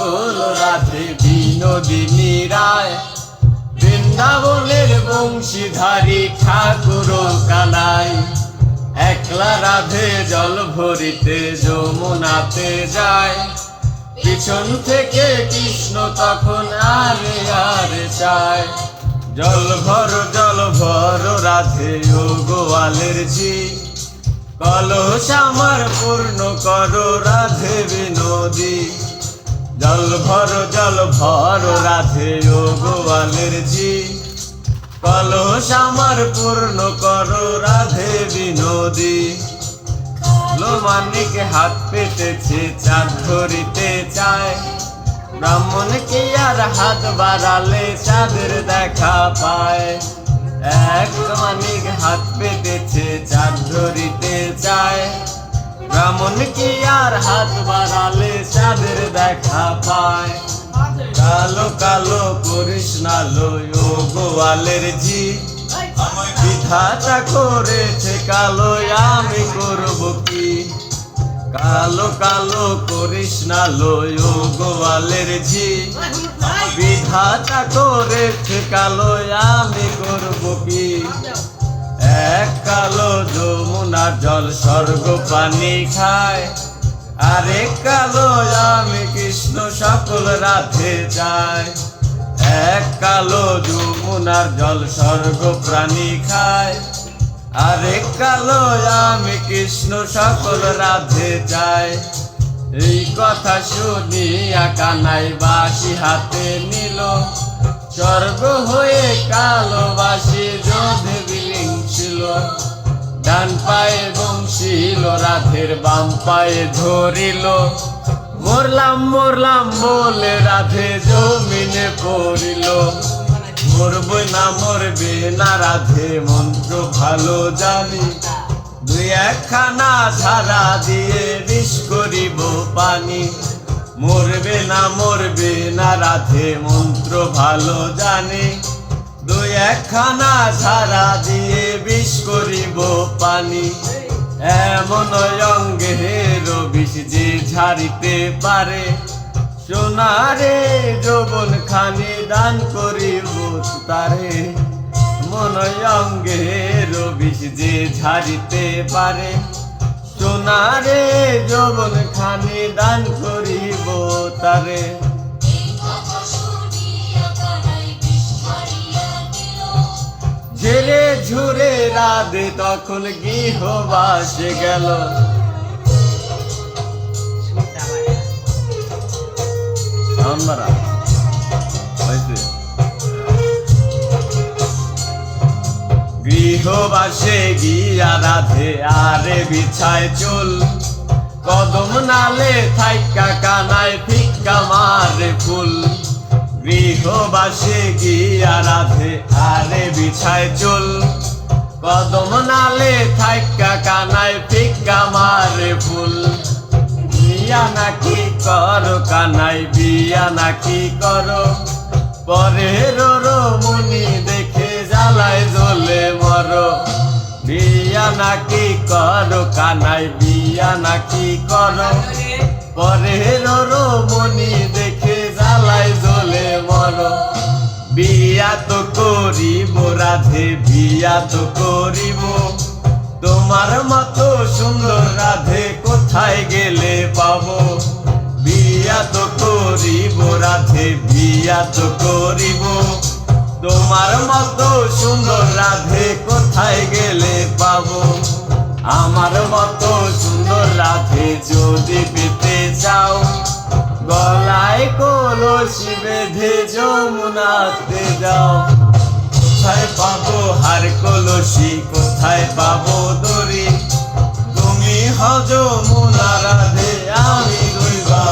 সকল রাধে বিনোদিনী রায়, বৃন্দাবনের বংশীধারী ঠাকুর কানাই। একলা রাধে জল ভরিতে যমুনাতে যায়, পিছন থেকে কৃষ্ণ তখন আরে আরে চায়। জল ভর রাধে ও গোয়ালের ঝি, কলস আমার পূর্ণ করো রাধে বিনোদী। জল ভর রাধে ও গোয়ালের ঝি, কলস আমার পূর্ণ করো রাধে বিনোদী। লোমানিক হাত পেতেছে চাঁদ ধরিতে চায়, ব্রাহ্মণ কি আর হাত বাড়ালে চাঁদের দেখা পায়। এক মানিক হাত পেতেছে চাঁদ ধরিতে চায়, ব্রাহ্মণ কি আর হাত বাড়ালে চাঁদের দেখা পায়। কালো কালো করিস না লয় ও গোয়ালের ঝি, বিধাতা করেছে কালো আমি করব কি। কালো কালো করিস না লয় ও গোয়ালের ঝি, বিধাতা করেছে কালো আমি করব কি। এক কালো যমুনার জল স্বর্গ পানি খায়, আরেক কালো আমি কৃষ্ণ সকল রাধে চায়। এক কালো যমুনার জল স্বর্গ প্রাণী খায়, আরেক কালো আমি কৃষ্ণ সকল রাধে চায়। এই কথা শুনিয়া কানাই বাঁশি হাতে নিল, স্বর্গ হয়ে কালো বাঁশি যোধে বিলীন ছিল। ডান পায়ে বংশীল রাধের বাম পায়ে ধরিল, মরলাম মরলাম বলে রাধে জমিনে পড়িল। মরবে না রাধে মন্ত্র ভালো জানি, দুই একখানা ঝাড়া দিয়ে বিষ করিব পানি। মরবে না রাধে মন্ত্র ভালো জানি, দুই একখানা ঝাড়া দিয়ে বিষ করিব পানি। এমন অঙ্গের বিষ যে ঝাড়িতে পারে, সোনারে যৌবন খানি দান করিব তারে। মন অঙ্গের বিষ যে ঝাড়িতে পারে, সোনারে যৌবন খানি দান করিব তারে। ঝেড়ে ঝুরে রাধে তখন গৃহবাসে গেল, আমরা গৃহবাসে গিয়া রাধে আরে বিছায় চুল, কদম নালে থাইকা কানায় ফিক্কা মারে ফুল। গৃহবাসে গিয়া রাধে আরে বিছায় চুল, কদম নালে থাইকা কানায় ফিক্কা মারে ফুল। বিয়া নাকি করো কানাই বিয়া নাকি করো, পরের রমণী দেখে জ্বালায় জ্বলে মরো। বিয়া নাকি করো কানাই বিয়া নাকি করো, পরের রমণী দেখে জ্বালায় জ্বলে মরো। বিয়া তো করিব রাধে বিয়া তো করিব, তোমার মতো সুন্দর রাধে কোথায় গেলে পাবো। বিয়া তো করিব রাধে বিয়া তো করিব, তোমার মতো সুন্দর রাধে কোথায় গেলে পাবো। আমার মতো সুন্দর রাধে যদি পেতে চাও, গলায় কলসি বেঁধে যমুনাতে যাও। কোথায় পাবো হার কলসি কোথায় পাবো দড়ি, তুমি হও যমুনা রাধে আমি রইবা।